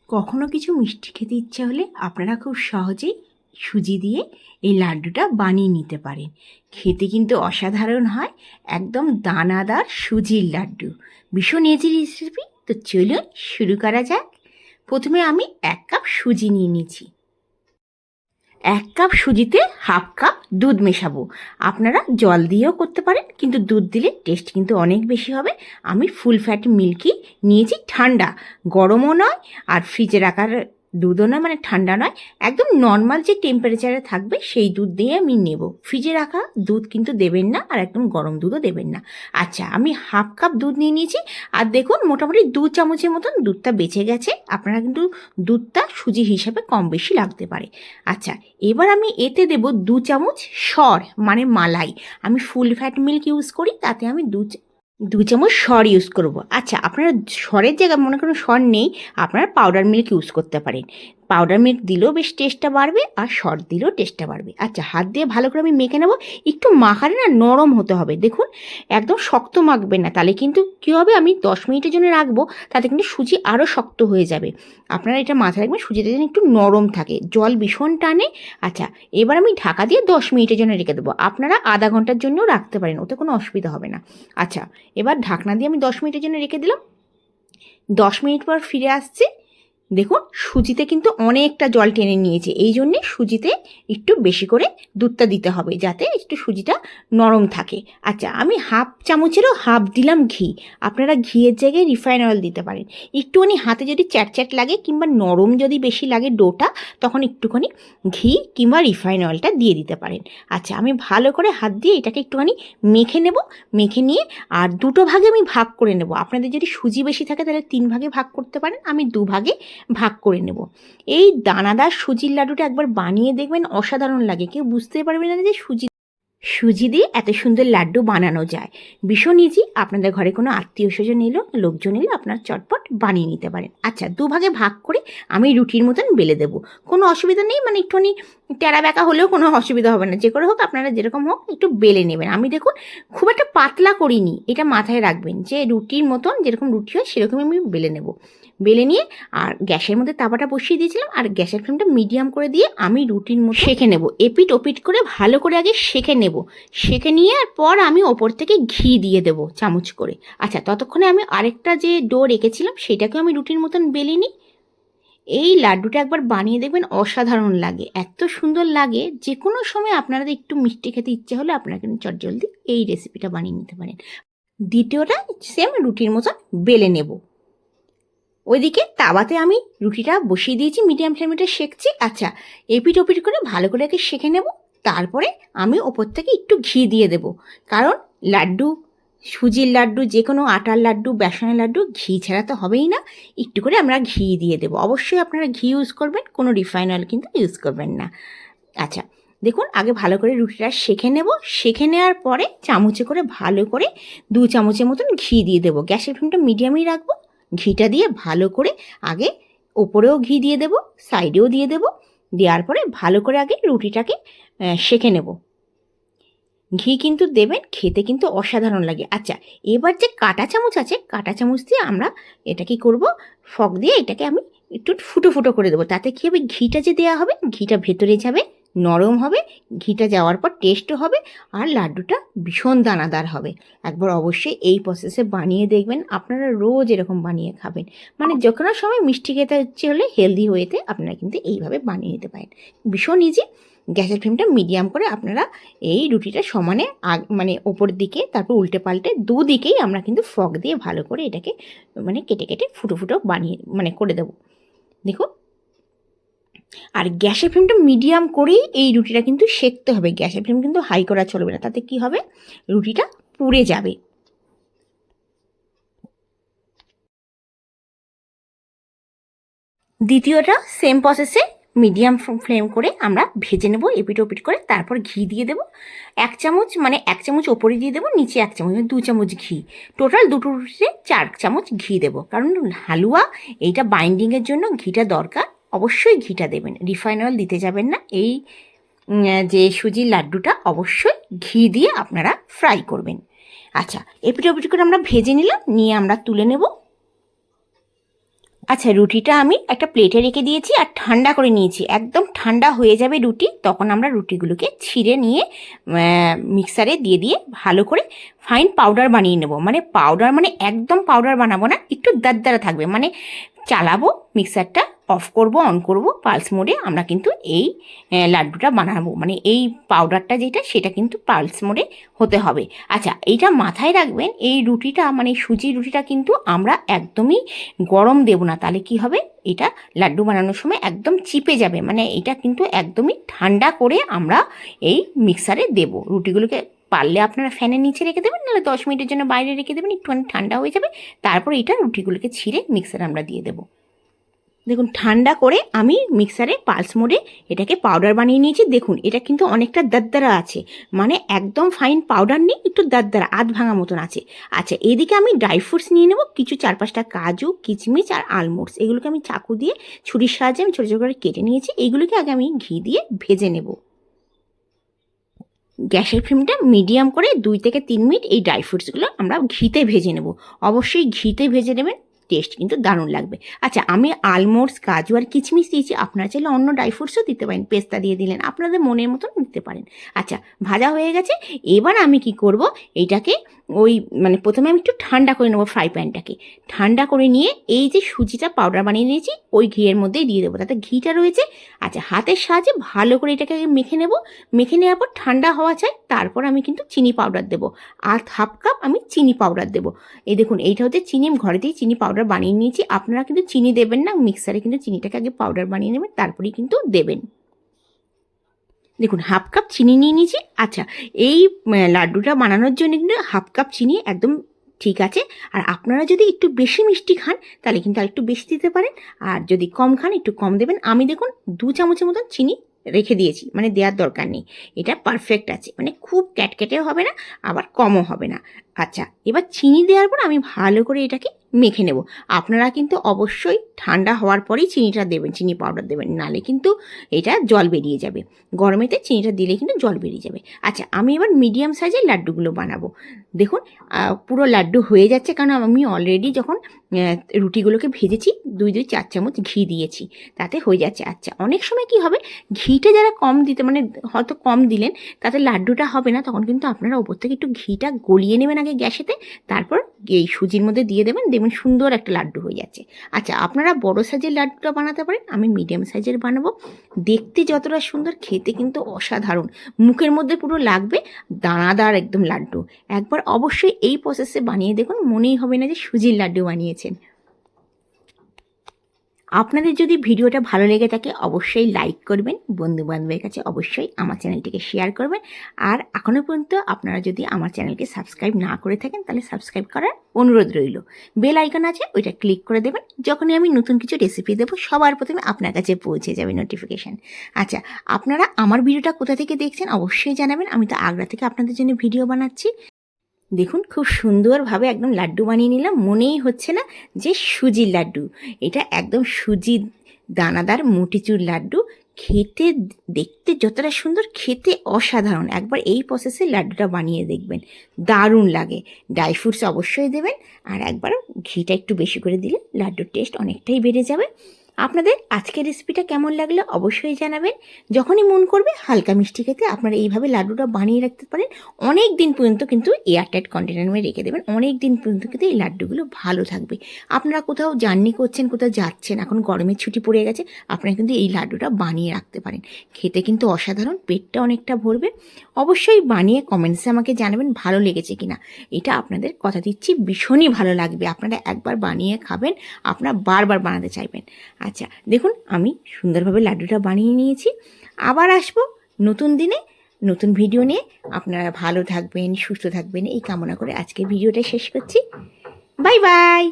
কখনো কিছু মিষ্টি খেতে ইচ্ছা হলে আপনারা খুব সহজেই সুজি দিয়ে এই লাড্ডুটা বানিয়ে নিতে পারেন। খেতে কিন্তু অসাধারণ হয়, একদম দানাদার সুজির লাড্ডু। ভীষণ ইজি রেসিপি। তো চলুন শুরু করা যাক। প্রথমে আমি 1 কাপ সুজি নিয়ে নিয়েছি। 1 কাপ সুজিতে হাফ কাপ দুধ মেশাবো। আপনারা জল দিয়েও করতে পারেন, কিন্তু দুধ দিলে টেস্ট কিন্তু অনেক বেশি হবে। আমি ফুল ফ্যাট মিল্কই নিয়েছি, ঠান্ডা, গরমও নয় আর ফ্রিজে রাখার দুধও নয়, মানে ঠান্ডা নয়, একদম নর্মাল যে টেম্পারেচারে থাকবে সেই দুধ দিয়ে আমি নেব। ফ্রিজে রাখা দুধ কিন্তু দেবেন না, আর একদম গরম দুধও দেবেন না। আচ্ছা, আমি হাফ কাপ দুধ নিয়ে নিয়েছি। আর দেখুন, মোটামুটি 2 চামচের মতন দুধটা বেঁচে গেছে। আপনারা কিন্তু দুধটা সুজি হিসাবে কম বেশি লাগতে পারে। আচ্ছা, এবার আমি এতে দেব 2 চামচ সর, মানে মালাই। আমি ফুল ফ্যাট মিল্ক ইউজ করি, তাতে আমি 2 চামচ সর ইউজ করব। আচ্ছা, আপনারা সরের জায়গায় মনে করুন সর নেই, আপনারা পাউডার মিল্ক ইউজ করতে পারেন। পাউডার মিল্ক দিলেও বেশ টেস্টটা বাড়বে, আর সর দিলেও টেস্টটা বাড়বে। আচ্ছা, হাত দিয়ে ভালো করে আমি মেখে নেব। একটু মাখালে না নরম হতে হবে। দেখুন, একদম শক্ত মাখবেন না, তাহলে কিন্তু কী হবে, আমি 10 মিনিটের জন্য রাখবো, তাতে কিন্তু সুজি আরও শক্ত হয়ে যাবে। আপনারা এটা মাথায় রাখবেন, সুজিটা যেন একটু নরম থাকে, জল ভীষণ টানে। আচ্ছা, এবার আমি ঢাকা দিয়ে 10 মিনিটের জন্য রেখে দেবো। আপনারা আধা ঘন্টার জন্যও রাখতে পারেন, ওতে কোনো অসুবিধা হবে না। আচ্ছা, এবার ঢাকনা দিয়ে আমি 10 মিনিটের জন্য রেখে দিলাম। 10 মিনিট পর ফিরে আসছি। দেখুন, সুজিতে কিন্তু অনেকটা জল টেনে নিয়েছে, এই জন্যে সুজিতে একটু বেশি করে দুধটা দিতে হবে, যাতে একটু সুজিটা নরম থাকে। আচ্ছা, আমি হাফ চামচেরও হাফ দিলাম ঘি। আপনারা ঘিয়ের জায়গায় রিফাইন অয়েল দিতে পারেন। একটুখানি হাতে যদি চ্যাটচ্যাট লাগে কিংবা নরম যদি বেশি লাগে ডোটা, তখন একটুখানি ঘি কিংবা রিফাইন অয়েলটা দিয়ে দিতে পারেন। আচ্ছা, আমি ভালো করে হাত দিয়ে এটাকে একটুখানি মেখে নেব। মেখে নিয়ে আর দুটো ভাগে আমি ভাগ করে নেব। আপনাদের যদি সুজি বেশি থাকে তাহলে 3 ভাগে ভাগ করতে পারেন, আমি 2 ভাগে ভাগ করে নেব। এই দানাদার সুজির লাড্ডুটা একবার বানিয়ে দেখবেন, অসাধারণ লাগে। কেউ বুঝতেই পারবে না যে সুজি দিয়ে এত সুন্দর লাড্ডু বানানো যায়। ভীষণ ইজি। আপনাদের ঘরে কোনো আত্মীয় স্বজন এলো, লোকজন এলো, আপনার চটপট বানিয়ে নিতে পারেন। আচ্ছা, 2 ভাগে ভাগ করে আমি রুটির মতন বেলে দেবো। কোনো অসুবিধা নেই, মানে একটুখানি টেরা বেঁকা হলেও কোনো অসুবিধা হবে না। যে করে হোক, আপনারা যেরকম হোক একটু বেলে নেবেন। আমি দেখুন খুব একটা পাতলা করিনি, এটা মাথায় রাখবেন যে রুটির মতন যেরকম রুটি হয় সেরকমই আমি বেলে নেব। বেলে নিয়ে আর গ্যাসের মধ্যে তাওয়াটা বসিয়ে দিয়েছিলাম, আর গ্যাসের ফ্লেমটা মিডিয়াম করে দিয়ে আমি রুটির মতো সেঁকে নেব। এপিট ওপিট করে ভালো করে আগে সেঁকে নেব। সেঁকে নিয়ে আর পর আমি ওপর থেকে ঘি দিয়ে দেবো চামচ করে। আচ্ছা, ততক্ষণে আমি আরেকটা যে ডো রেখেছিলাম সেটাকেও আমি রুটির মতন বেলে নিই। এই লাড্ডুটা একবার বানিয়ে দেখবেন, অসাধারণ লাগে, এত সুন্দর লাগে। যে কোনো সময় আপনাদের একটু মিষ্টি খেতে ইচ্ছে হলে আপনারা কিন্তু চটজলদি এই রেসিপিটা বানিয়ে নিতে পারেন। দ্বিতীয়টা সেম রুটির মতন বেলে নেব। ওইদিকে তাওয়াতে আমি রুটিটা বসিয়ে দিয়েছি, মিডিয়াম ফ্লেমে সেঁকছি। আচ্ছা, এপিট ওপিট করে ভালো করে আগে সেঁকে নেব। তারপরে আমি ওপর থেকে একটু ঘি দিয়ে দেব, কারণ লাড্ডু, সুজির লাড্ডু, যে কোনো আটার লাড্ডু, বেসনের লাড্ডু ঘি ছাড়া তো হবেই না। একটু করে আমরা ঘি দিয়ে দেবো। অবশ্যই আপনারা ঘি ইউজ করবেন, কোনো রিফাইন অয়েল কিন্তু ইউজ করবেন না। আচ্ছা, দেখুন আগে ভালো করে রুটিটা সেঁকে নেব। সেঁকে নেওয়ার পরে চামচে করে ভালো করে 2 চামচের মতন ঘি দিয়ে দেবো। গ্যাসের ফ্লেমটা মিডিয়ামেই রাখবো। ঘিটা দিয়ে ভালো করে আগে ওপরেও ঘি দিয়ে দেব, সাইডেও দিয়ে দেব। দেওয়ার পরে ভালো করে আগে রুটিটাকে সেঁকে নেব। ঘি কিন্তু দেবেন, খেতে কিন্তু অসাধারণ লাগে। আচ্ছা, এবার যে কাঁটা চামচ আছে, কাঁটা চামচ দিয়ে আমরা এটা কি করব, ফক দিয়ে এটাকে আমি একটু ফুটো ফুটো করে দেবো। তাতে কী হবে, ঘিটা যে দেওয়া হবে ঘিটা ভেতরে যাবে, নরম হবে, ঘিটা যাওয়ার পর টেস্টও হবে, আর লাড্ডুটা ভীষণ দানাদার হবে। একবার অবশ্যই এই প্রসেসে বানিয়ে দেখবেন, আপনারা রোজ এরকম বানিয়ে খাবেন। মানে যে কোনো সময় মিষ্টি খেতে ইচ্ছে হলে হেলদি ওয়েতে আপনারা কিন্তু এইভাবে বানিয়ে নিতে পারেন। ভীষণ ইজি। গ্যাসের ফ্লেমটা মিডিয়াম করে আপনারা এই রুটিটা সমানে মানে ওপর দিকে, তারপর উল্টে পাল্টে দুদিকেই আমরা কিন্তু ফক দিয়ে ভালো করে এটাকে মানে কেটে কেটে ফুটো ফুটো বানিয়ে মানে করে দেবো। দেখুন, আর গ্যাসের ফ্লেমটা মিডিয়াম করেই এই রুটিটা কিন্তু সেঁকতে হবে। গ্যাসের ফ্লেম কিন্তু হাই করা চলবে না, তাতে কি হবে, রুটিটা পুড়ে যাবে। দ্বিতীয়টা সেম প্রসেসে মিডিয়াম ফ্লেম করে আমরা ভেজে নেব, এপিট ওপিট করে। তারপর ঘি দিয়ে দেবো 1 চামচ, মানে 1 চামচ ওপরে দিয়ে দেবো, নিচে 1 চামচ, 2 চামচ ঘি। টোটাল দুটো রুটিতে 4 চামচ ঘি দেবো, কারণ হালুয়া এইটা বাইন্ডিংয়ের জন্য ঘিটা দরকার। অবশ্যই ঘিটা দেবেন, রিফাইন অয়েল দিতে যাবেন না। এই যে সুজির লাড্ডুটা অবশ্যই ঘি দিয়ে আপনারা ফ্রাই করবেন। আচ্ছা, এপিট ওপিট করে আমরা ভেজে নিলাম, নিয়ে আমরা তুলে নেব। আচ্ছা, রুটিটা আমি একটা প্লেটে রেখে দিয়েছি আর ঠান্ডা করে নিয়েছি। একদম ঠান্ডা হয়ে যাবে রুটি, তখন আমরা রুটিগুলোকে ছিঁড়ে নিয়ে মিক্সারে দিয়ে দিয়ে ভালো করে ফাইন পাউডার বানিয়ে নেব। মানে পাউডার মানে একদম পাউডার বানাবো না, একটু দারদারা থাকবে। মানে চালাবো, মিক্সারটা অফ করব, অন করব, পালস মোডে আমরা কিন্তু এই লাড্ডুটা বানাবো। মানে এই পাউডারটা যেটা, সেটা কিন্তু পালস মোডে হতে হবে। আচ্ছা, এইটা মাথায় রাখবেন, এই রুটিটা মানে সুজির রুটিটা কিন্তু আমরা একদমই গরম দেব না, তাহলে কি হবে, এটা লাড্ডু বানানোর সময় একদম চিপে যাবে। মানে এটা কিন্তু একদমই ঠান্ডা করে আমরা এই মিক্সারে দেব। রুটিগুলোকে পারলে আপনারা ফ্যানের নিচে রেখে দেবেন, নাহলে 10 মিনিটের জন্য বাইরে রেখে দেবেন, একটুখানি ঠান্ডা হয়ে যাবে। তারপর এটা রুটিগুলোকে ছিঁড়ে মিক্সারে আমরা দিয়ে দেবো। দেখুন, ঠান্ডা করে আমি মিক্সারে পালস মোডে এটাকে পাউডার বানিয়ে নিয়েছি। দেখুন, এটা কিন্তু অনেকটা দারদারা আছে, মানে একদম ফাইন পাউডার নেই, একটু দারদারা আধ ভাঙা মতন আছে। আচ্ছা, এদিকে আমি ড্রাই ফ্রুটস নিয়ে নেবো, কিছু 4-5টা কাজু, কিচমিচ আর আলমন্ডস। এগুলোকে আমি চাকু দিয়ে ছুরির সাহায্যে আমি ছোটো ছোটো করে কেটে নিয়েছি। এইগুলোকে আগে আমি ঘি দিয়ে ভেজে নেব। গ্যাসের ফ্লেমটা মিডিয়াম করে 2 থেকে 3 মিনিট এই ড্রাই ফ্রুটসগুলো আমরা ঘিতে ভেজে নেব। অবশ্যই ঘিতে ভেজে নেবেন, টেস্ট কিন্তু দারুণ লাগবে। আচ্ছা, আমি আলমন্ডস, কাজু আর কিচমিচ দিয়েছি, আপনারা চাইলে অন্য ড্রাই ফ্রুটসও দিতে পারেন, পেস্তা দিয়ে দিলেন, আপনাদের মনের মতন দিতে পারেন। আচ্ছা, ভাজা হয়ে গেছে। এবার আমি কি করব, এইটাকে ওই মানে প্রথমে আমি একটু ঠান্ডা করে নেবো ফ্রাই প্যানটাকে। ঠান্ডা করে নিয়ে এই যে সুজিটা পাউডার বানিয়ে নিয়েছি ওই ঘিয়ের মধ্যেই দিয়ে দেবো, তাতে ঘিটা রয়েছে। আচ্ছা, হাতের সাহায্যে ভালো করে এটাকে মেখে নেব। মেখে নেওয়ার পর ঠান্ডা হওয়া চাই, তারপর আমি কিন্তু চিনি পাউডার দেবো। আর হাফ কাপ আমি চিনি পাউডার দেবো। এই দেখুন, এইটা হচ্ছে চিনি, আমি ঘরেতেই চিনি পাউডার বানিয়ে নিয়েছি। আপনারা কিন্তু চিনি দেবেন না, মিক্সারে কিন্তু চিনিটাকে আগে পাউডার বানিয়ে নেবেন, তারপরেই কিন্তু দেবেন। দেখুন, হাফ কাপ চিনি নিয়ে নিয়েছি। আচ্ছা, এই লাড্ডুটা বানানোর জন্য কিন্তু হাফ কাপ চিনি একদম ঠিক আছে। আর আপনারা যদি একটু বেশি মিষ্টি খান তাহলে কিন্তু আর একটু বেশি দিতে পারেন, আর যদি কম খান একটু কম দেবেন। আমি দেখুন 2 চামচের মতন চিনি রেখে দিয়েছি, মানে দেওয়ার দরকার নেই। এটা পারফেক্ট আছে, মানে খুব ক্যাটকেটেও হবে না, আবার কমও হবে না। আচ্ছা, এবার চিনি দেওয়ার পর আমি ভালো করে এটাকে মেখে নেব। আপনারা কিন্তু অবশ্যই ঠান্ডা হওয়ার পরেই চিনিটা দেবেন, চিনি পাউডার দেবেন, নালে কিন্তু এটা জল বেরিয়ে যাবে। গরমেতে চিনিটা দিলে কিন্তু জল বেরিয়ে যাবে। আচ্ছা, আমি এবার মিডিয়াম সাইজের লাড্ডুগুলো বানাবো। দেখুন, পুরো লাড্ডু হয়ে যাচ্ছে, কারণ আমি অলরেডি যখন রুটিগুলোকে ভেজেছি 2-4 চামচ ঘি দিয়েছি, তাতে হয়ে যাচ্ছে। আচ্ছা, অনেক সময় কি হবে, ঘিটা যারা কম দিতে মানে হয়তো কম দিলেন, তাতে লাড্ডুটা হবে না, তখন কিন্তু আপনারা ওপর থেকে একটু ঘিটা গলিয়ে নেবেন আগে গ্যাসেতে, তারপর এই সুজির মধ্যে দিয়ে দেবেন, দেখবেন সুন্দর একটা লাড্ডু হয়ে যাচ্ছে। আচ্ছা, আপনারা বড় সাইজের লাড্ডুটা বানাতে পারেন, আমি মিডিয়াম সাইজের বানাবো। দেখতে যতটা সুন্দর, খেতে কিন্তু অসাধারণ, মুখের মধ্যে পুরো লাগবে দানাদার একদম লাড্ডু। একবার অবশ্যই এই প্রসেসে বানিয়ে দেখুন, মনেই হবে না যে সুজির লাড্ডু বানিয়েছেন। আপনাদের যদি ভিডিওটা ভালো লেগে থাকে অবশ্যই লাইক করবেন, বন্ধুবান্ধবের কাছে অবশ্যই আমার চ্যানেলটিকে শেয়ার করবেন। আর এখনও পর্যন্ত আপনারা যদি আমার চ্যানেলকে সাবস্ক্রাইব না করে থাকেন তাহলে সাবস্ক্রাইব করার অনুরোধ রইল। বেল আইকন আছে, ওইটা ক্লিক করে দেবেন, যখনই আমি নতুন কিছু রেসিপি দেবো সবার প্রথমে আপনার কাছে পৌঁছে যাবে নোটিফিকেশান। আচ্ছা, আপনারা আমার ভিডিওটা কোথা থেকে দেখছেন অবশ্যই জানাবেন, আমি তো আগ্রা থেকে আপনাদের জন্য ভিডিও বানাচ্ছি। দেখুন, খুব সুন্দরভাবে একদম লাড্ডু বানিয়ে নিলাম, মনেই হচ্ছে না যে সুজির লাড্ডু। এটা একদম সুজির দানাদার মোটিচুর লাড্ডু। খেতে দেখতে যতটা সুন্দর, খেতে অসাধারণ। একবার এই প্রসেসে লাড্ডুটা বানিয়ে দেখবেন, দারুণ লাগে। ড্রাই ফ্রুটস অবশ্যই দেবেন, আর একবার ঘিটা একটু বেশি করে দিলে লাড্ডুর টেস্ট অনেকটাই বেড়ে যাবে। আপনাদের আজকের রেসিপিটা কেমন লাগলো অবশ্যই জানাবেন। যখনই মন করবে হালকা মিষ্টি খেতে আপনারা এইভাবে লাড্ডুটা বানিয়ে রাখতে পারেন। অনেক দিন পর্যন্ত কিন্তু এয়ারটাইট কন্টেনারে রেখে দেবেন, অনেক দিন পর্যন্ত কিন্তু এই লাড্ডুগুলো ভালো থাকবে। আপনারা কোথাও জার্নি করছেন, কোথাও যাচ্ছেন, এখন গরমের ছুটি পড়ে গেছে, আপনারা কিন্তু এই লাড্ডুটা বানিয়ে রাখতে পারেন। খেতে কিন্তু অসাধারণ, পেটটা অনেকটা ভরবে। অবশ্যই বানিয়ে কমেন্টসে আমাকে জানাবেন ভালো লেগেছে কিনা। এটা আপনাদের কথা দিচ্ছি ভীষণই ভালো লাগবে। আপনারা একবার বানিয়ে খাবেন, আপনারা বারবার বানাতে চাইবেন। আচ্ছা, দেখুন আমি সুন্দরভাবে লাড্ডুটা বানিয়ে নিয়েছি। আবার আসবো নতুন দিনে নতুন ভিডিও নিয়ে। আপনারা ভালো থাকবেন, সুস্থ থাকবেন এই কামনা করে আজকের ভিডিওটা শেষ করছি। Bye bye.